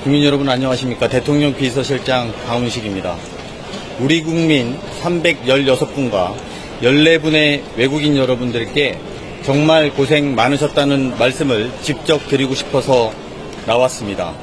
국민 여러분 안녕하십니까. 대통령 비서실장 강훈식입니다. 우리 국민 316분과 14분의 외국인 여러분들께 정말 고생 많으셨다는 말씀을 직접 드리고 싶어서 나왔습니다.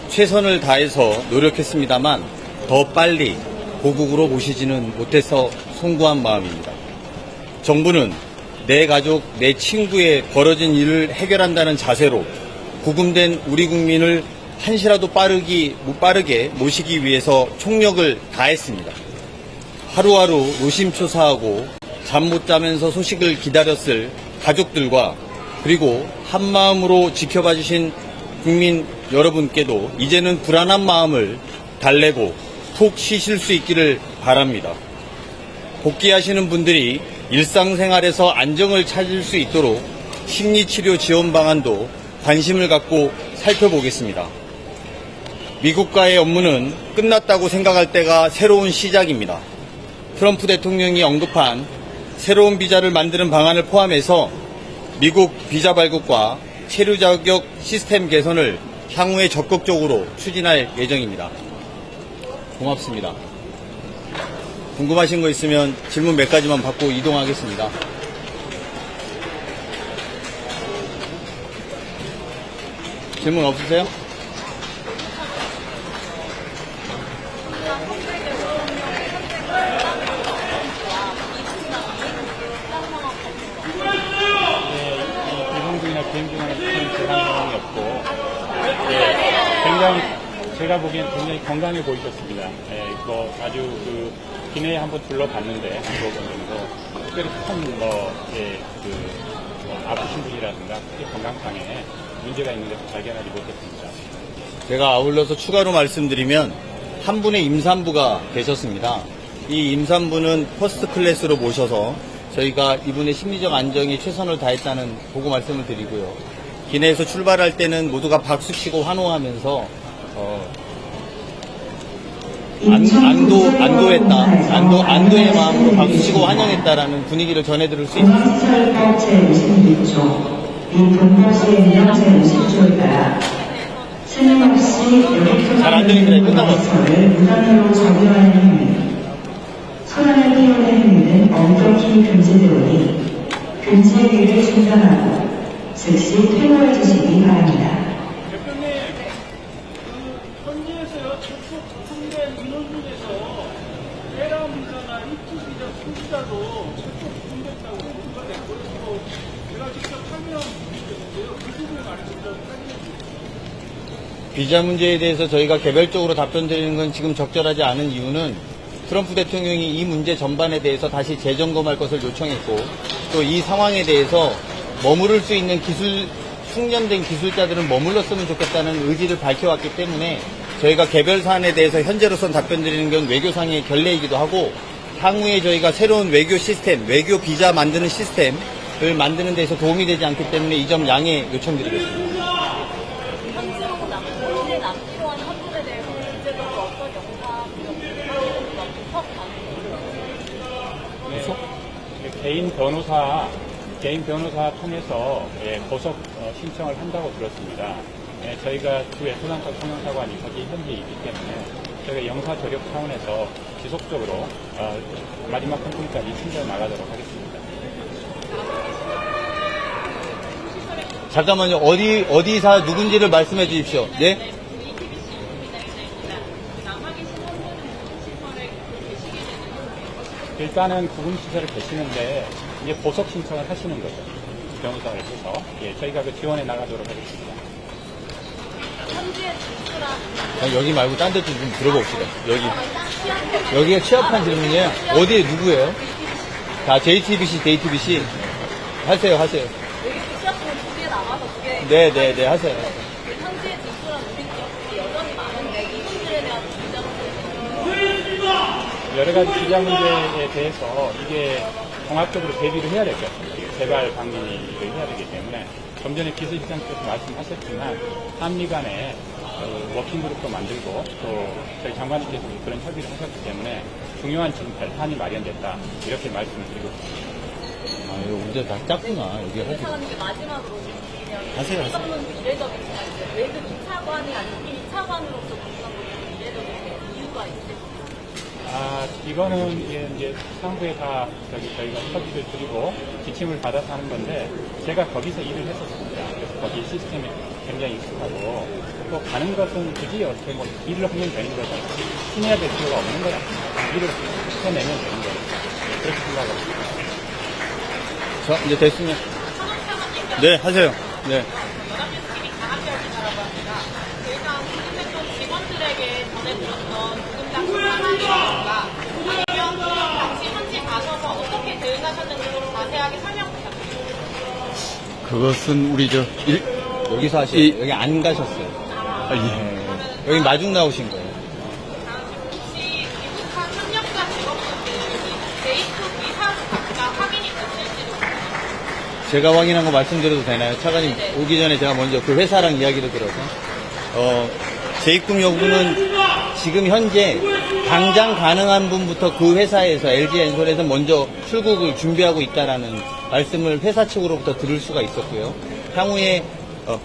최선을 다해서 노력했습니다만 더 빨리 고국으로 모시지는 못해서 송구한 마음입니다. 정부는 내 가족, 내 친구의 벌어진 일을 해결한다는 자세로 구금된 우리 국민을 한시라도 빠르게 모시기 위해서 총력을 다했습니다. 하루하루 노심초사하고 잠 못 자면서 소식을 기다렸을 가족들과 그리고 한마음으로 지켜봐 주신 국민 여러분께도 이제는 불안한 마음을 달래고 푹 쉬실 수 있기를 바랍니다. 복귀하시는 분들이 일상생활에서 안정을 찾을 수 있도록 심리치료 지원 방안도 관심을 갖고 살펴보겠습니다. 미국과의 업무는 끝났다고 생각할 때가 새로운 시작입니다. 트럼프 대통령이 언급한 새로운 비자를 만드는 방안을 포함해서 미국 비자 발급과 체류 자격 시스템 개선을 향후에 적극적으로 추진할 예정입니다. 고맙습니다. 궁금하신 거 있으면 질문 몇 가지만 받고 이동하겠습니다. 질문 없으세요? 비행 중에는 큰 재난상황이 없고, 굉장히, 제가 보기엔 굉장히 건강해 보이셨습니다. 아주 기내에 한번 둘러봤는데, 한국 정도, 특별히 아프신 분이라든가, 특히 건강상에 문제가 있는 것을 발견하지 못했습니다. 제가 아울러서 추가로 말씀드리면, 한 분의 임산부가 계셨습니다. 이 임산부는 퍼스트 클래스로 모셔서 저희가 이분의 심리적 안정에 최선을 다했다는 보고 말씀을 드리고요. 기내에서 출발할 때는 모두가 박수치고 환호하면서 안도의 마음으로 박수치고 환영했다라는 분위기를 전해드릴 수 있습니다. 잘 안 들립니다. 끝나봤습니다. 소란을 피우는 행위는 엄격히 금지되오니 금지 행위를 중단하고 즉시 퇴거해 주시기 바랍니다. 대표님, 현지에서요, 접속 중된 인원 중에서 대라 문자나 입주 비자, 수비자도 접속 중됐다고 보고가 됐고요. 또 제가 직접 참여한 부분이 있는데요. 그 부분에 관해서 좀 설명해 주세요. 비자 문제에 대해서 저희가 개별적으로 답변 드리는 건 지금 적절하지 않은 이유는 트럼프 대통령이 이 문제 전반에 대해서 다시 재점검할 것을 요청했고 또 이 상황에 대해서 머무를 수 있는 숙련된 기술자들은 머물렀으면 좋겠다는 의지를 밝혀왔기 때문에 저희가 개별 사안에 대해서 현재로선 답변 드리는 건 외교상의 결례이기도 하고 향후에 저희가 새로운 외교 시스템, 외교 비자 만드는 시스템을 만드는 데서 도움이 되지 않기 때문에 이 점 양해 요청드리겠습니다. 개인 변호사 통해서 고속 신청을 한다고 들었습니다. 저희가 주의 소상법 성형사관이 거기 현지에 있기 때문에 저희가 영사 조력 차원에서 지속적으로 마지막 한분까지 챙겨 나가도록 하겠습니다. 잠깐만요. 어디사 누군지를 말씀해 주십시오. 네? 일단은 구금시설을 계시는데 이제 보석 신청을 하시는 거죠. 변호사를 해서 저희가 그 지원해 나가도록 하겠습니다. 여기 말고 딴 데 좀 들어봅시다. 여기가 취합한 질문이에요. 어디에 누구예요? 자, JTBC 하세요. 여기 취합하면 두 개 나가서 두 개. 네, 하세요. 현지에 진출한 우리 기업들이 여전히 많은데 이 문제에 대한 비자 문제에 여러 가지 비자 문제에 대해서 이게 종합적으로 대비를 해야 될 것 같습니다. 재발 방문을 해야 되기 때문에 좀 전에 비서실장께서 말씀하셨지만 한미 간에 워킹그룹도 만들고 또 저희 장관님께서 그런 협의를 하셨기 때문에 중요한 지금 발판이 마련됐다 이렇게 말씀을 드리고 있습니다. 이거 문제 다 짰구나. 여기 하세요. 사장님께 마지막으로 하세요. 이례적인 왜 그 2차관이 아니고 1차관 민간으로서 보는 것도 이례적인 이유가 있을까요? 이거는 이제 상부에 다 저희가 협의를 드리고 지침을 받아서 하는 건데 제가 거기서 일을 했었습니다. 그래서 거기 시스템에 굉장히 익숙하고 또 가는 것은 굳이 어떻게 뭐 일을 하면 되는 것은 신해야 될 필요가 없는 것 같습니다. 일을 해내면 되는 거예요. 그렇게 생각하고 있습니다. 자, 이제 됐으면. 네, 하세요. 네. 연합뉴스TV 강한별기자라고 합니다. 일단 국민대통 직원들에게 전해드렸던 구금장 상황이라든가 아니면 당시 현지 가셔서 어떻게 대응하셨는지 좀 자세하게 설명 부탁드립니다. 그것은 우리 여기서 하시죠. 여기 안 가셨어요. 예. 여기 마중 나오신 거예요. 혹시 미국한 협력자 직원분들이 데이트 위사를 각자 확인이 됐을지도 모르겠어요. 제가 확인한 거 말씀드려도 되나요? 차관님 네네. 오기 전에 제가 먼저 그 회사랑 이야기를 들어서 재입금 여부는 지금 현재 당장 가능한 분부터 그 회사에서 LG엔솔에서 먼저 출국을 준비하고 있다라는 말씀을 회사 측으로부터 들을 수가 있었고요. 향후에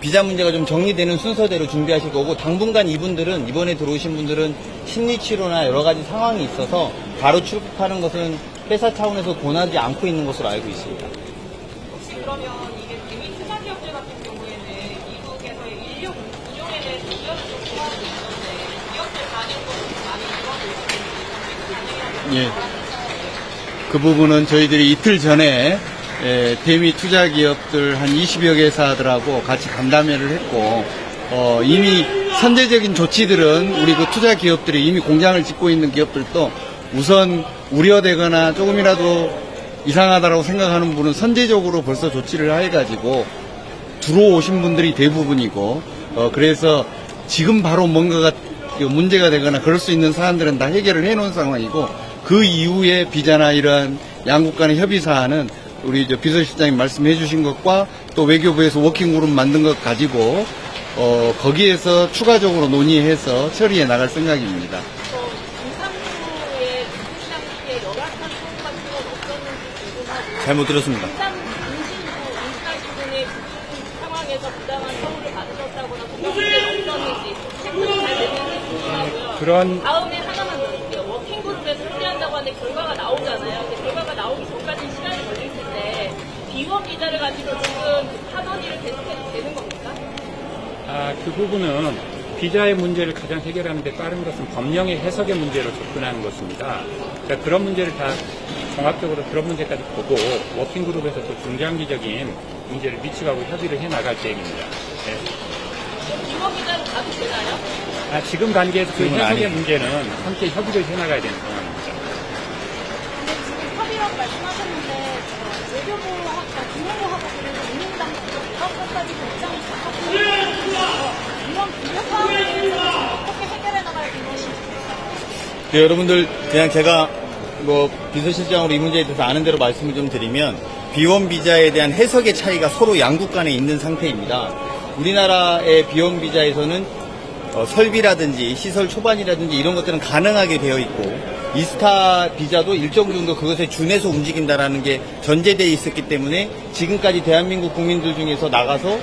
비자 문제가 좀 정리되는 순서대로 준비하실 거고 당분간 이분들은 이번에 들어오신 분들은 심리 치료나 여러 가지 상황이 있어서 바로 출국하는 것은 회사 차원에서 권하지 않고 있는 것으로 알고 있습니다. 혹시 그러면 이게 대미 투자 기업들 같은 경우에는 미국에서의 인력 운용에 대해서 의견을 좀 구하고 있는데 기업들 반응도 많이 이루어지고 있는지 예. 그 부분은 저희들이 이틀 전에 대미 투자 기업들 한 20여 개사들하고 같이 간담회를 했고 이미 선제적인 조치들은 우리 그 투자 기업들이 이미 공장을 짓고 있는 기업들도 우선 우려되거나 조금이라도 이상하다라고 생각하는 분은 선제적으로 벌써 조치를 해가지고 들어오신 분들이 대부분이고 그래서 지금 바로 뭔가가 문제가 되거나 그럴 수 있는 사안들은 다 해결을 해놓은 상황이고 그 이후에 비자나 이러한 양국 간의 협의 사안은 우리 비서실장님 말씀해 주신 것과 또 외교부에서 워킹그룹 만든 것 가지고 거기에서 추가적으로 논의해서 처리해 나갈 생각입니다. 임산부의 임신 당시에 열악한 소음 같은 건 없었는지 궁금하고 잘못 들었습니다. 임신부 임살 부분의 상황에서 부당한 처우를 받으셨다거나 그런 문제 없었는지 체크는 잘 되는지 궁금하고요. 그런 다음에 하나만 더 드릴게요. 워킹그룹에서 협의한다고 하는데 결과가 나오잖아요. 근데 결과가 나오기 전까지 시간이 걸릴 텐데 비원 비자를 가지고 지금 하던 일을 계속해도 되는 겁니까? 그 부분은 비자의 문제를 가장 해결하는 데 빠른 것은 법령의 해석의 문제로 접근하는 것입니다. 그러니까 그런 문제를 다 종합적으로 그런 문제까지 보고 워킹그룹에서 또 중장기적인 문제를 미치고 협의를 해 나갈 계획입니다. 네. 비원 비자로 가도 되나요? 지금 단계에서 그 지금은 해석의 아니에요. 문제는 함께 협의를 해 나가야 되는 상황입니다. 근데 지금 협의라고 말씀하셨는데 외교부하고 국무부하고 그리고 인민당국도 유럽까지 입장이 잡혔고 이런 비교 사항에 대해서는 어떻게 해결해 나가야 되는 것인지 네, 여러분들 그냥 제가 비서실장으로 이 문제에 대해서 아는 대로 말씀을 좀 드리면 비원 비자에 대한 해석의 차이가 서로 양국 간에 있는 상태입니다. 우리나라의 비원 비자에서는 설비라든지 시설 초반이라든지 이런 것들은 가능하게 되어 있고 이스타 비자도 일정 정도 그것에 준해서 움직인다라는 게 전제되어 있었기 때문에 지금까지 대한민국 국민들 중에서 나가서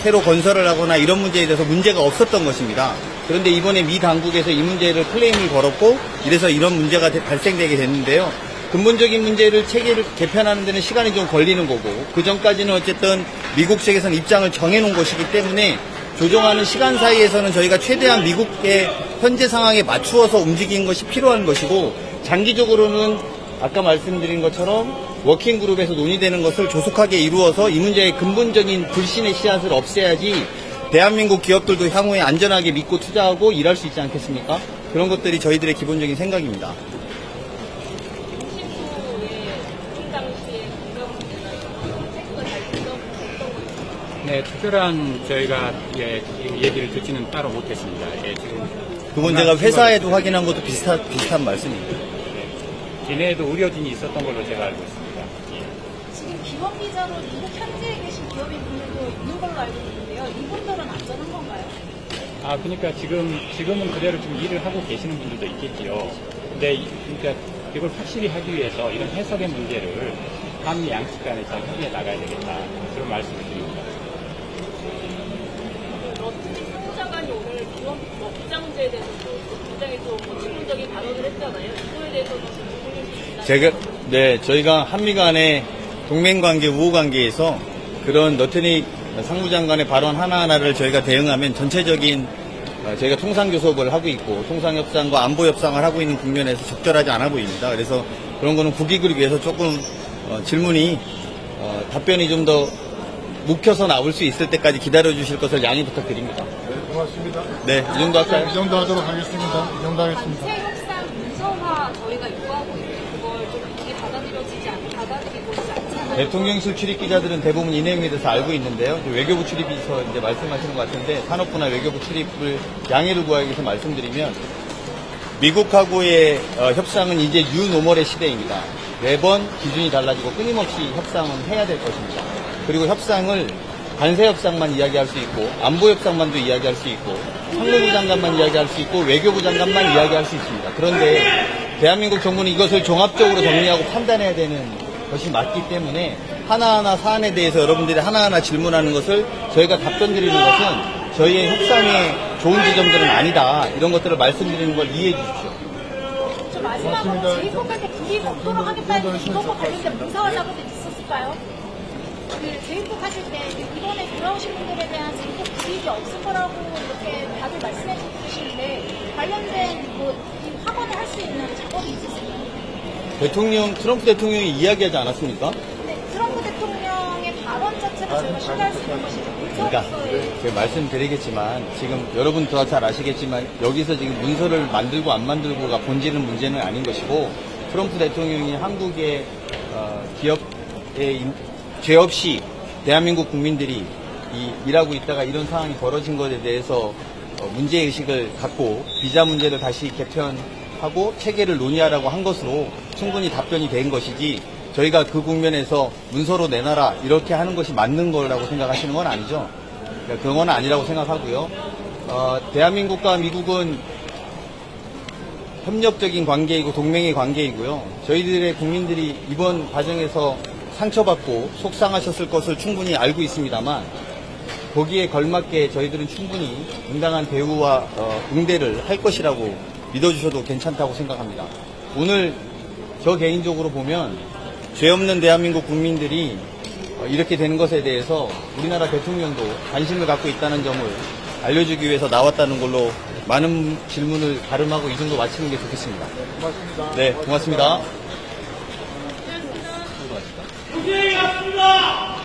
새로 건설을 하거나 이런 문제에 대해서 문제가 없었던 것입니다. 그런데 이번에 미 당국에서 이 문제를 클레임을 걸었고 이래서 이런 문제가 발생되게 됐는데요. 근본적인 문제를 체계를 개편하는 데는 시간이 좀 걸리는 거고 그 전까지는 어쨌든 미국 측에서는 입장을 정해놓은 것이기 때문에 조정하는 시간 사이에서는 저희가 최대한 미국의 현재 상황에 맞추어서 움직이는 것이 필요한 것이고 장기적으로는 아까 말씀드린 것처럼 워킹그룹에서 논의되는 것을 조속하게 이루어서 이 문제의 근본적인 불신의 씨앗을 없애야지 대한민국 기업들도 향후에 안전하게 믿고 투자하고 일할 수 있지 않겠습니까? 그런 것들이 저희들의 기본적인 생각입니다. 임신부의 임신 당시에 건강 문제나 이런 거 체크가 잘 됐던 건가요? 네, 특별한 저희가 얘기를 듣지는 따로 못했습니다. 지금 그건 제가 회사에도 확인한 것도 비슷한 말씀입니다. 기내에도 의료진이 있었던 걸로 제가 알고 있습니다. 지금 기원 비자로 미국 현지에 계신 기업인 분들도 있는 걸로 알고 있는데요. 이분들은 안전한 건가요? 그러니까 지금은 그대로 좀 일을 하고 계시는 분들도 있겠지요. 근데 그러니까 이걸 확실히 하기 위해서 이런 해석의 문제를 한미 양측 간에 잘 협의해 나가야 되겠다. 그런 말씀을 드립니다. 러스트 상무장관이 오늘 비원 뭐 비자 문제에 대해서도 굉장히 좀 질문적인 발언을 했잖아요. 이거에 대해서는 저희가 한미 간의 동맹관계, 우호관계에서 그런 너트닉 상무장관의 발언 하나하나를 저희가 대응하면 전체적인 저희가 통상교섭을 하고 있고 통상협상과 안보협상을 하고 있는 국면에서 적절하지 않아 보입니다. 그래서 그런 거는 국익을 위해서 조금 질문이 답변이 좀 더 묵혀서 나올 수 있을 때까지 기다려 주실 것을 양해 부탁드립니다. 네, 고맙습니다. 네, 이 정도 할까요? 이 정도 하도록 하겠습니다. 이 정도 하겠습니다. 관세 협상 문서화 저희가 요구하고 있는데 그걸 좀 이게 받아들이고 있지 않잖아요. 대통령실 출입 기자들은 대부분 이 내용에 대해서 알고 있는데요. 이제 외교부 출입에서 이제 말씀하시는 것 같은데 산업부나 외교부 출입을 양해를 구하기 위해서 말씀드리면 미국하고의 협상은 이제 뉴노멀의 시대입니다. 매번 기준이 달라지고 끊임없이 협상은 해야 될 것입니다. 그리고 협상을 관세 협상만 이야기할 수 있고 안보 협상만도 이야기할 수 있고 상무부 장관만 이야기할 수 있고 외교부 장관만 이야기할 수 있습니다. 그런데 대한민국 정부는 이것을 종합적으로 정리하고 판단해야 되는 것이 맞기 때문에 하나하나 사안에 대해서 여러분들이 하나하나 질문하는 것을 저희가 답변 드리는 것은 저희의 협상에 좋은 지점들은 아니다. 이런 것들을 말씀드리는 걸 이해해 주십시오. 저 마지막으로 제이콥한테 불이익 없도록 하겠다는 이것과 관련된 문서화 작업이 있었을까요? 그 제이콥 하실 때 이번에 돌아오신 분들에 대한 제이콥 불이익이 없을 거라고 이렇게 다들 말씀해 주시는데 관련된 이 확언을 할 수 있는 작업이 있었을까요? 트럼프 대통령이 이야기하지 않았습니까? 네, 트럼프 대통령의 발언 자체를 저희가 신뢰할 수 있는 것이죠. 그러니까 제가 말씀드리겠지만 지금 여러분 더 잘 아시겠지만 여기서 지금 문서를 만들고 안 만들고가 본질은 문제는 아닌 것이고 트럼프 대통령이 한국의 기업에 죄 없이 대한민국 국민들이 일하고 있다가 이런 상황이 벌어진 것에 대해서 문제의식을 갖고 비자 문제를 다시 개편하고 체계를 논의하라고 한 것으로 충분히 답변이 된 것이지 저희가 그 국면에서 문서로 내놔라 이렇게 하는 것이 맞는 거라고 생각하시는 건 아니죠. 그러니까 그런 건 아니라고 생각하고요. 대한민국과 미국은 협력적인 관계이고 동맹의 관계이고요. 저희들의 국민들이 이번 과정에서 상처받고 속상하셨을 것을 충분히 알고 있습니다만 거기에 걸맞게 저희들은 충분히 응당한 대우와 응대를 할 것이라고 믿어주셔도 괜찮다고 생각합니다. 오늘 저 개인적으로 보면 죄 없는 대한민국 국민들이 이렇게 되는 것에 대해서 우리나라 대통령도 관심을 갖고 있다는 점을 알려주기 위해서 나왔다는 걸로 많은 질문을 가름하고 이 정도 마치는 게 좋겠습니다. 고맙습니다. 네, 고맙습니다. 고생하셨습니다.